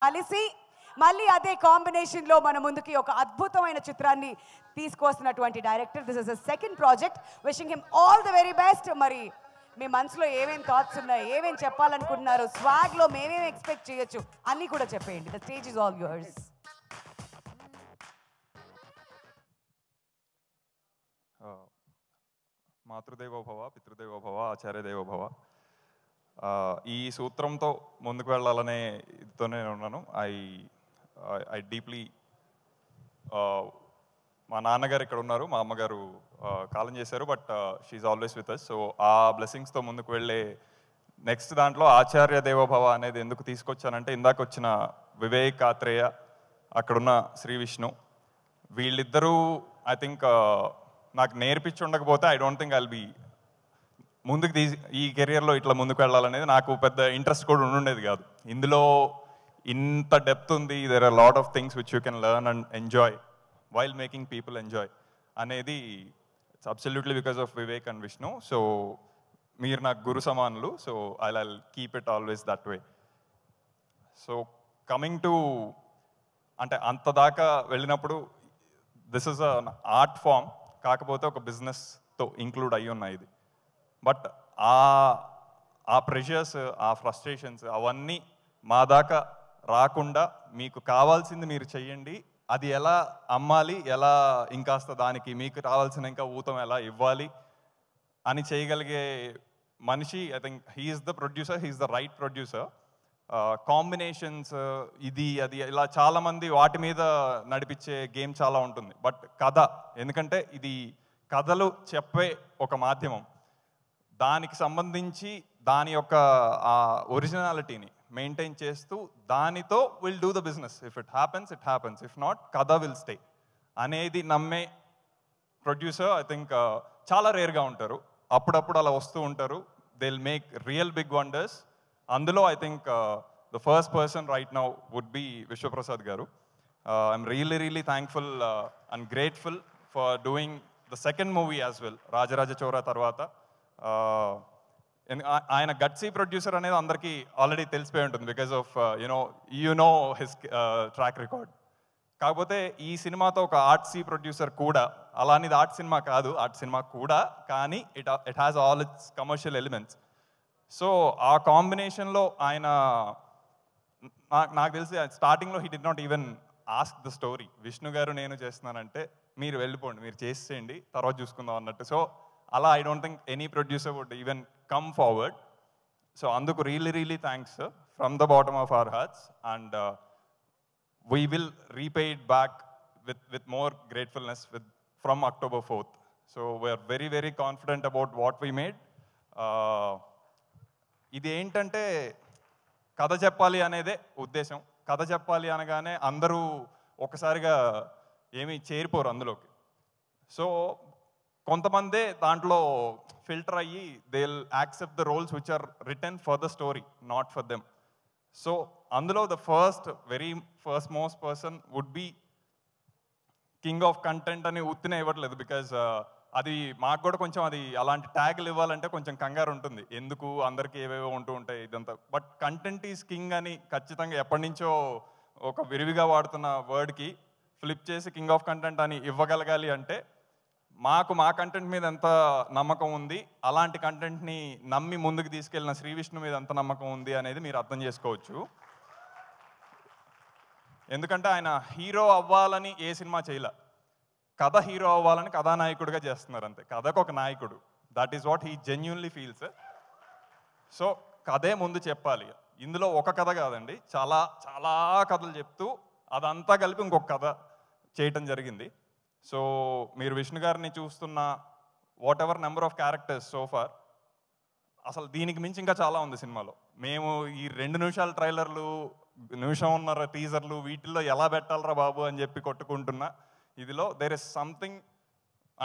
కలిసి మళ్ళీ అదే కాంబినేషన్లో మన ముందుకి ఒక అద్భుతమైన చిత్రాన్ని తీసుకొస్తున్నటువంటి director. This is a second project. Wishing him all the very best. మరి మీ మనసులో ఏమేం థాట్స్ ఉన్నాయి, ఏమేం చెప్పాలనుకుంటున్నారు, స్వాగ్లో మేమేం ఎక్స్పెక్ట్ చేయొచ్చు అన్నీ కూడా చెప్పేయండి. The stage is all yours. మాతృదేవోభవ, పితృదేవోభవ, ఆచార్యదేవోభవ, ఈ సూత్రంతో ముందుకు వెళ్ళాలనే ఇదితోనే ఉన్నాను. ఐ డీప్లీ మా నాన్నగారు ఇక్కడ ఉన్నారు, మా అమ్మగారు కాలం చేశారు, but she's always with us. So ఆ బ్లెస్సింగ్స్తో ముందుకు వెళ్ళే నెక్స్ట్ దాంట్లో ఆచార్య దేవోభవ అనేది ఎందుకు తీసుకొచ్చానంటే, ఇందాక వచ్చిన వివేక్ ఆత్రేయ, అక్కడున్న శ్రీ విష్ణు, వీళ్ళిద్దరూ ఐ థింక్ నాకు నేర్పించి ఉండకపోతే I don't think I'll be ముందుకు ఈ కెరియర్లో ఇట్లా ముందుకు వెళ్ళాలనేది నాకు పెద్ద ఇంట్రెస్ట్ కూడా ఉండుండేది కాదు. ఇందులో ఇంత డెప్త్ ఉంది, there are lot of things which you can learn and enjoy while making people enjoy అనేది it's absolutely because of Vivek and Vishnu. So మీరు నాకు గురు సమానులు. So I keep it always that way. So coming to అంటే అంత దాకా వెళ్ళినప్పుడు this is an art form, కాకపోతే ఒక బిజినెస్తో ఇంక్లూడ్ అయ్యి ఉన్నాయి ఇది. బట్ ఆ ప్రెషర్స్, ఆ ఫ్రస్ట్రేషన్స్ అవన్నీ మా దాకా రాకుండా మీకు కావాల్సింది మీరు చెయ్యండి, అది ఎలా అమ్మాలి, ఎలా ఇంకాస్త దానికి మీకు రావాల్సిన ఇంకా ఊతం ఎలా ఇవ్వాలి అని చేయగలిగే మనిషి I think he's the producer, he's the right producer. Combinations ఇది అది ఇలా చాలామంది వాటి మీద నడిపించే గేమ్ చాలా ఉంటుంది. బట్ కథ, ఎందుకంటే ఇది కథలు చెప్పే ఒక మాధ్యమం, దానికి సంబంధించి దాని యొక్క ఆ ఒరిజినాలిటీని మెయింటైన్ చేస్తూ దానితో will do the business. If it happens it happens, if not కథ విల్ స్టే అనేది నమ్మే ప్రొడ్యూసర్ ఐ థింక్ చాలా రేర్గా ఉంటారు. అప్పుడప్పుడు అలా వస్తూ ఉంటారు. They will make real big wonders. అందులో I think the first person right now would be Vishwaprasad గారు. I'm really thankful and grateful for doing the second movie as well, Rajaraja చోరా తర్వాత. ఆయన గట్సీ ప్రొడ్యూసర్ అనేది అందరికీ ఆల్రెడీ తెలిసిపోయి ఉంటుంది because of you know his track record. కాకపోతే ఈ సినిమాతో ఒక ఆర్ట్సీ ప్రొడ్యూసర్ కూడా, అలా అనేది ఆర్ట్ సినిమా కాదు, ఆర్ట్ సినిమా కూడా, కానీ it has all it's commercial elements. So ఆ కాంబినేషన్లో ఆయన నాకు తెలిసి స్టార్టింగ్లో he did not even ask the story. Vishnu గారు నేను చేస్తున్నానంటే మీరు వెళ్ళిపోండి, మీరు చేసేయండి, తర్వాత చూసుకుందాం అన్నట్టు. సో అలా I don't think any producer would even come forward. So అందుకు really thanks from the bottom of our hearts. And we will repay it back with more gratefulness from October 4th. So we are very confident about what we made. ఇది ఏంటంటే కథ చెప్పాలి అనేదే ఉద్దేశం. కథ చెప్పాలి అనగానే అందరూ ఒకసారిగా ఏమీ చేరిపోరు అందులోకి. సో కొంతమందే దాంట్లో ఫిల్టర్ అయ్యి they will accept the roles which are written for the story, not for them. So అందులో the very first most person would be king of content అని ఉత్తినే ఇవ్వట్లేదు. బికాజ్ అది మాకు కూడా కొంచెం అది అలాంటి ట్యాగ్లు ఇవ్వాలంటే కొంచెం కంగారు ఉంటుంది, ఎందుకు అందరికీ ఏవేవో ఉంటూ ఉంటాయి ఇదంతా. బట్ కంటెంట్ ఈజ్ కింగ్ అని ఖచ్చితంగా ఎప్పటి నుంచో ఒక విరివిగా వాడుతున్న వర్డ్కి ఫ్లిప్ చేసి కింగ్ ఆఫ్ కంటెంట్ అని ఇవ్వగలగాలి అంటే మా కంటెంట్ మీద ఎంత నమ్మకం ఉంది, అలాంటి కంటెంట్ని నమ్మి ముందుకు తీసుకెళ్ళిన శ్రీ విష్ణు మీద ఎంత నమ్మకం ఉంది అనేది మీరు అర్థం చేసుకోవచ్చు. ఎందుకంటే ఆయన హీరో అవ్వాలని ఏ సినిమా చేయలే, కథ హీరో అవ్వాలని కథానాయకుడిగా చేస్తున్నారు అంతే. కథకు ఒక నాయకుడు, that is what he genuinely feels. So కథే ముందు చెప్పాలి. ఇందులో ఒక కథ కాదండి, చాలా చాలా కథలు చెప్తూ అదంతా కలిపి ఇంకొక కథ చేయటం జరిగింది. సో మీరు విష్ణు గారిని చూస్తున్న what ever number of characters so far, అసలు దీనికి మించి ఇంకా చాలా ఉంది సినిమాలో. మేము ఈ 2 నిమిషాల ట్రైలర్లు, నిమిషంన్నర టీజర్లు వీటిల్లో ఎలా పెట్టాలరా బాబు అని చెప్పి కొట్టుకుంటున్నా, ఇదిలో దేర్ ఇస్ సంథింగ్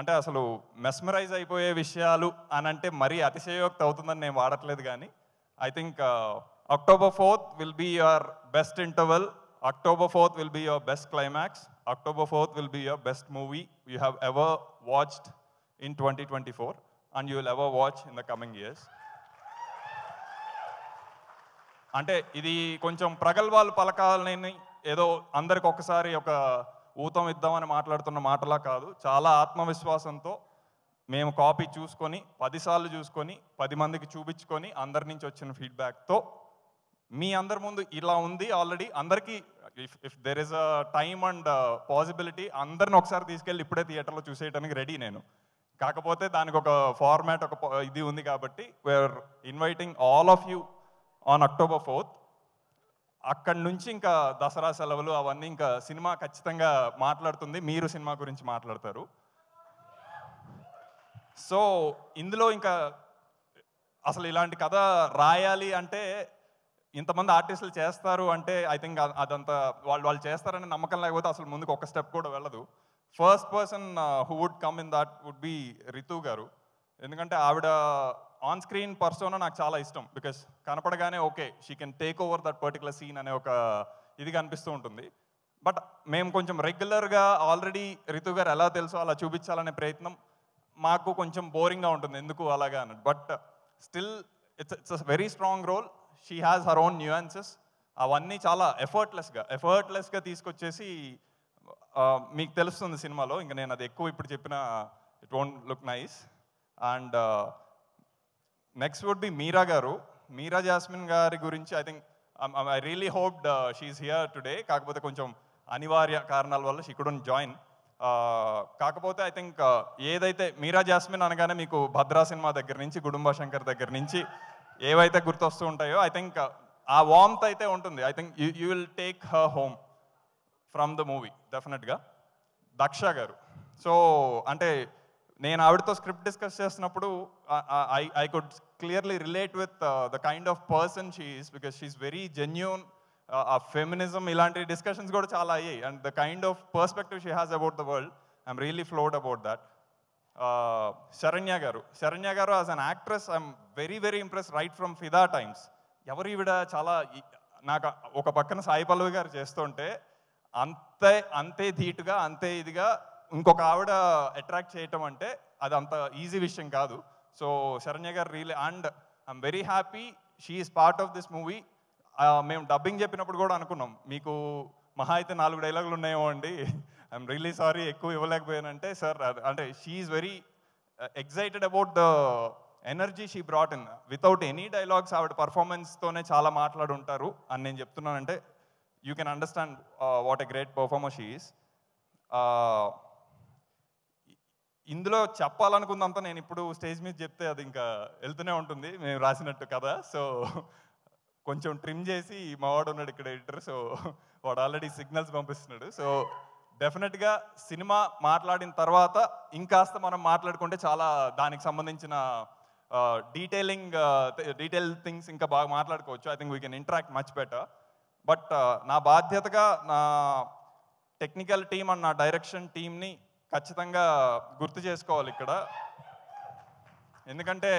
అంటే అసలు మెస్మరైజ్ అయిపోయే విషయాలు అని అంటే మరీ అతిశయోక్తి అవుతుందని నేను వాడట్లేదు. కానీ I think October 4th will be your best interval. October 4th will be your best climax. October 4th will be your best movie you have ever watched in 2024 and you will ever watch in the coming years. అంటే ఇది కొంచెం ప్రగల్భాలు పలకాలని ఏదో అందరికి ఒకసారి ఒక ఊతం ఇద్దామని మాట్లాడుతున్న మాటలా కాదు. చాలా ఆత్మవిశ్వాసంతో మేము కాపీ చూసుకొని 10 సార్లు చూసుకొని 10 మందికి చూపించుకొని అందరి నుంచి వచ్చిన ఫీడ్బ్యాక్తో మీ అందరి ముందు ఇలా ఉంది ఆల్రెడీ. అందరికీ if there is a time and possibility అందరిని ఒకసారి తీసుకెళ్ళి ఇప్పుడే థియేటర్లో చూసేయడానికి రెడీ నేను. కాకపోతే దానికి ఒక ఫార్మాట్ ఒక ఇది ఉంది కాబట్టి we are inviting all of you on October 4th. అక్కడి నుంచి ఇంకా దసరా సెలవులు అవన్నీ ఇంకా సినిమా ఖచ్చితంగా మాట్లాడుతుంది, మీరు సినిమా గురించి మాట్లాడతారు. సో ఇందులో ఇంకా అసలు ఇలాంటి కథ రాయాలి అంటే ఇంతమంది ఆర్టిస్టులు చేస్తారు అంటే ఐ థింక్ అదంతా వాళ్ళు చేస్తారనే నమ్మకం లేకపోతే అసలు ముందుకు ఒక స్టెప్ కూడా వెళ్ళదు. First person who would come in that would be Ritu గారు. ఎందుకంటే ఆవిడ ఆన్ స్క్రీన్ పర్సోనా నాకు చాలా ఇష్టం. బికాస్ కనపడగానే okay she can take over that particular scene అనే ఒక ఇది కనిపిస్తూ ఉంటుంది. బట్ మేము కొంచెం రెగ్యులర్గా ఆల్రెడీ రితు గారు ఎలా తెలుసో అలా చూపించాలనే ప్రయత్నం మాకు కొంచెం బోరింగ్గా ఉంటుంది, ఎందుకు అలాగా అన్నట్టు. But still it's a very strong role. She has her own nuances. అవన్నీ చాలా ఎఫర్ట్లెస్గా తీసుకొచ్చేసి మీకు తెలుస్తుంది సినిమాలో. ఇంకా నేను అది ఎక్కువ ఇప్పుడు చెప్పిన it won't look nice. And next would be Meera గారు. మీరా జాస్మిన్ గారి గురించి I think I really hoped she's here today. కాకపోతే కొంచెం అనివార్య కారణాల వల్ల షీ కుడెంట్ జాయిన్. కాకపోతే ఐ థింక్ ఏదైతే మీరా జాస్మిన్ అనగానే మీకు భద్రా సినిమా దగ్గర నుంచి గుడుంబ శంకర్ దగ్గర నుంచి ఏవైతే గుర్తొస్తూ ఉంటాయో ఐ థింక్ ఆ వార్మ్త్ అయితే ఉంటుంది. I think you will take her home from the movie డెఫినెట్గా. దక్ష గారు. సో అంటే నేను ఆవిడతో స్క్రిప్ట్ డిస్కస్ చేస్తున్నప్పుడు I could clearly relate with the kind of person she is. Because she is very genuine. ఆ ఫెమినిజం ఇలాంటి డిస్కషన్స్ కూడా చాలా అయ్యాయి. And the kind of perspective she has about the world I'm really floored about that. Saranya గారు as an actress I'm very very impress right from ఫిదా times. ఎవరు ఈవిడ చాలా నాకు ఒక పక్కన సాయి పల్లవి గారు చేస్తుంటే అంతే ధీటుగా అంతే ఇదిగా ఇంకొక ఆవిడ అట్రాక్ట్ చేయటం అంటే అది అంత ఈజీ విషయం కాదు. సో శరణ్య గారు really and I'm very happy she is part of this movie. మేము డబ్బింగ్ చెప్పినప్పుడు కూడా అనుకున్నాం మీకు మహా అయితే 4 డైలాగులు ఉన్నాయేమో అండి, ఐఎమ్ రియలీ సారీ ఎక్కువ ఇవ్వలేకపోయానంటే సార్ అంటే she is very excited about the energy she brought in. Without any dialogues ఆవిడ పర్ఫార్మెన్స్తోనే చాలా మాట్లాడుంటారు అని నేను చెప్తున్నానంటే you can understand what a great performer she is. ఇందులో చెప్పాలనుకుందంతా నేను ఇప్పుడు స్టేజ్ మీద చెప్తే అది ఇంకా వెళ్తూనే ఉంటుంది మేము రాసినట్టు కదా. సో కొంచెం ట్రిమ్ చేసి మావాడు ఉన్నాడు ఇక్కడ ఎడిటర్, సో వాడు ఆల్రెడీ సిగ్నల్స్ పంపిస్తున్నాడు. సో డెఫినెట్గా సినిమా మాట్లాడిన తర్వాత ఇంకాస్త మనం మాట్లాడుకుంటే చాలా దానికి సంబంధించిన డీటెయిల్ థింగ్స్ ఇంకా బాగా మాట్లాడుకోవచ్చు. I think we can interact much better. But నా బాధ్యతగా నా టెక్నికల్ టీమ్ అండ్ నా డైరెక్షన్ టీమ్ని ఖచ్చితంగా గుర్తు చేసుకోవాలి ఇక్కడ. ఎందుకంటే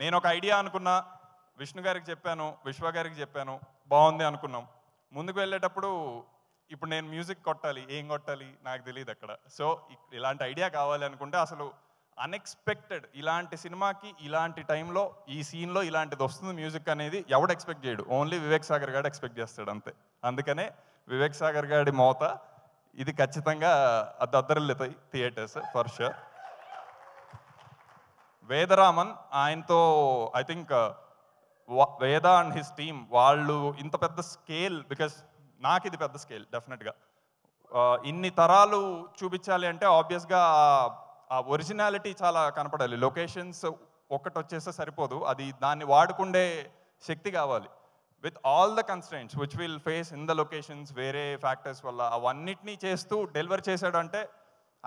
నేను ఒక ఐడియా అనుకున్నా, విష్ణు గారికి చెప్పాను, విశ్వ గారికి చెప్పాను, బాగుంది అనుకున్నాం. ముందుకు వెళ్ళేటప్పుడు ఇప్పుడు నేను మ్యూజిక్ కొట్టాలి, ఏం కొట్టాలి నాకు తెలియదు అక్కడ. సో ఇలాంటి ఐడియా కావాలి అనుకుంటే అసలు అన్ఎక్స్పెక్టెడ్ ఇలాంటి సినిమాకి ఇలాంటి టైంలో ఈ సీన్లో ఇలాంటిది వస్తుంది మ్యూజిక్ అనేది ఎవడు ఎక్స్పెక్ట్ చేయడు, ఓన్లీ వివేక్ సాగర్ గారు ఎక్స్పెక్ట్ చేస్తాడు అంతే. అందుకనే వివేక్ సాగర్ గారి మోత ఇది ఖచ్చితంగా దద్దరిల్లుతాయి థియేటర్స్ ఫర్ షూర్. వేదరామన్ ఆయనతో ఐ థింక్ వేద అండ్ హిస్ టీమ్ వాళ్ళు ఇంత పెద్ద స్కేల్, బికాస్ నాకు ఇది పెద్ద స్కేల్ డెఫినెట్గా. ఇన్ని తరాలు చూపించాలి అంటే ఆబ్వియస్గా ఆ ఒరిజినాలిటీ చాలా కనపడాలి. లొకేషన్స్ ఒక్కటి వచ్చేస్తే సరిపోదు, అది దాన్ని వాడుకుండే శక్తి కావాలి. With all the constraints which will face in the locations వేరే ఫ్యాక్టర్స్ వల్ల అవన్నిటినీ చేస్తూ డెలివర్ చేశాడు అంటే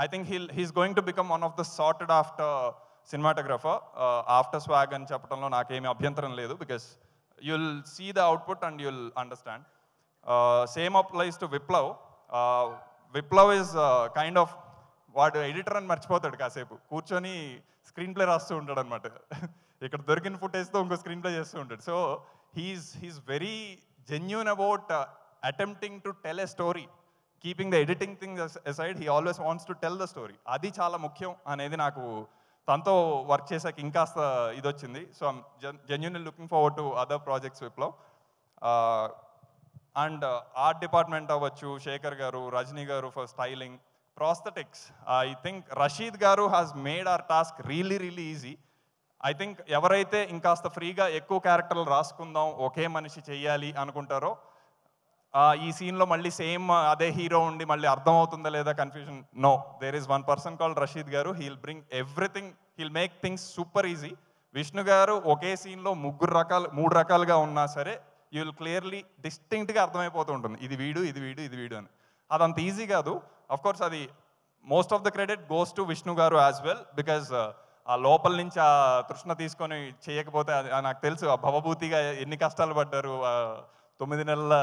I think he's going to become one of the sorted after cinematographer. After Swag అని చెప్పడంలో నాకేమీ అభ్యంతరం లేదు, because you'll see the output and you'll understand. Same applies to Viplav. Viplav is kind of వాడు ఎడిటర్ అని మర్చిపోతాడు, కాసేపు కూర్చొని స్క్రీన్ ప్లే రాస్తూ ఉంటాడు అనమాట. ఇక్కడ దొరికిన ఫుటేజ్తో ఇంకో స్క్రీన్ ప్లే చేస్తూ ఉంటాడు. So he's very genuine about attempting to tell a story, keeping the editing things aside. He always wants to tell the story. అది చాలా ముఖ్యం అనేది నాకు తనతో వర్క్ చేశాక ఇంకాస్త ఇది వచ్చింది. So I'm genuinely looking forward to other projects Viplav. And art department అవ్వచ్చు, శేఖర్ గారు, రజనీ గారు for styling, prosthetics. I think Rasheed గారు has made our task really really easy. I think ఎవరైతే ఇంకాస్త ఫ్రీగా ఎక్కువ క్యారెక్టర్లు రాసుకుందాం, ఒకే మనిషి చెయ్యాలి అనుకుంటారో, ఈ సీన్లో మళ్ళీ సేమ్ అదే హీరో ఉండి మళ్ళీ అర్థమవుతుందా లేదా confusion. No, there is one person called Rasheed గారు. He'll bring everything, he'll make things super easy. Vishnu గారు ఒకే సీన్లో 3 రకాలుగా ఉన్నా సరే యూ విల్ క్లియర్లీ డిస్టింక్ట్గా అర్థమైపోతూ ఉంటుంది, ఇది వీడు, ఇది వీడు, ఇది వీడు అని. అదంత ఈజీ కాదు. అఫ్ కోర్స్ అది most of the credit goes to Vishnu గారు యాజ్ వెల్, బికాజ్ ఆ లోపల నుంచి ఆ తృష్ణ తీసుకొని చేయకపోతే నాకు తెలుసు ఆ భవభూతిగా ఎన్ని కష్టాలు పడ్డారు. 9 నెలల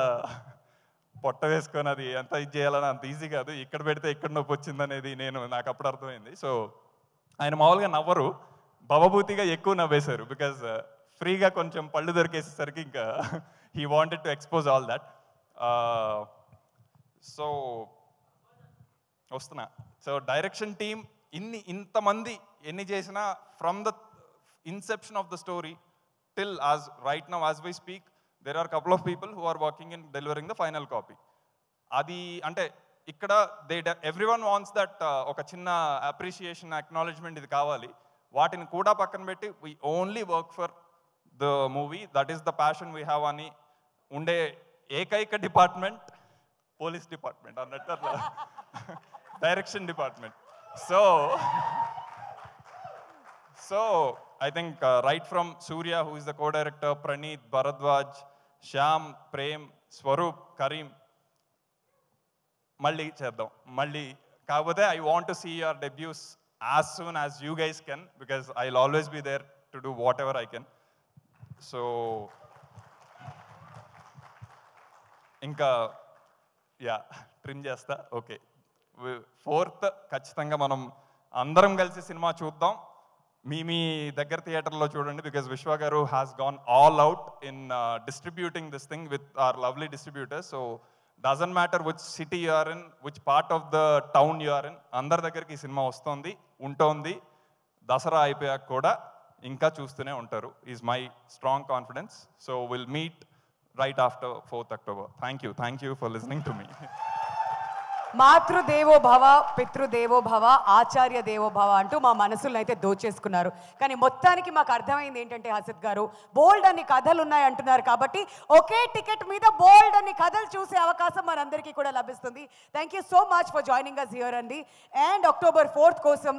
పొట్ట వేసుకొని అది ఎంత ఇది చేయాలని అంత ఈజీ కాదు. ఇక్కడ పెడితే ఇక్కడ నొప్పి వచ్చిందనేది నాకు అప్పుడు అర్థమైంది. సో ఆయన మామూలుగా నవ్వరు, భవభూతిగా ఎక్కువ నవ్వేశారు, బికాజ్ ఫ్రీగా కొంచెం పళ్ళు దొరికేసేసరికి ఇంకా he wanted to expose all that. So వస్తున్నా. సో డైరెక్షన్ టీమ్ ఇంతమంది ఎన్ని చేసినా from the inception of the story till as right now as we speak there are a couple of people who are working in delivering the final copy. అది అంటే ఇక్కడ everyone wants that ఒక చిన్న appreciation, acknowledgement ఇది కావాలి. వాటిని కూడా పక్కన పెట్టి we only work for the movie, that is the passion we have అని ఉండే ఏకైక డిపార్ట్మెంట్ పోలీస్ డిపార్ట్మెంట్ అన్నట్టు అట్లా direction department. So I think right from Surya, who is the co-director, Praneeth, Bharadwaj, Shyam, Prem, Swaroop, Kareem, Malli cheddam. Malli kaapothe I want to see your debuts as soon as you guys can, because I'll always be there to do whatever I can. So inka yeah, trim chesta. Okay, 4th ఖచ్చితంగా మనం అందరం కలిసి cinema చూద్దాం. మీ దగ్గర థియేటర్లో చూడండి, because Vishwa గారు has gone all out in distributing this thing with our lovely distributors. So doesn't matter which city you are in, which part of the town you are in, అందరి దగ్గరికి ఈ సినిమా ఉంటుంది. దసరా అయిపోయాక కూడా ఇంకా చూస్తూనే ఉంటారు, is my strong confidence. So will meet right after 4th October. Thank you for listening to me. మాతృదేవో భవ, పితృదేవో భవ, ఆచార్య దేవో భవ అంటూ మా మనసులను అయితే దోచేసుకున్నారు. కానీ మొత్తానికి మాకు అర్థమైంది ఏంటంటే హసిత్ గారు, బోల్డ్ అన్ని కథలు ఉన్నాయి అంటున్నారు కాబట్టి ఒకే టికెట్ మీద బోల్డ్ అన్ని కథలు చూసే అవకాశం మనందరికీ కూడా లభిస్తుంది. Thank you so much for joining us here అండి. అండ్ October 4th కోసం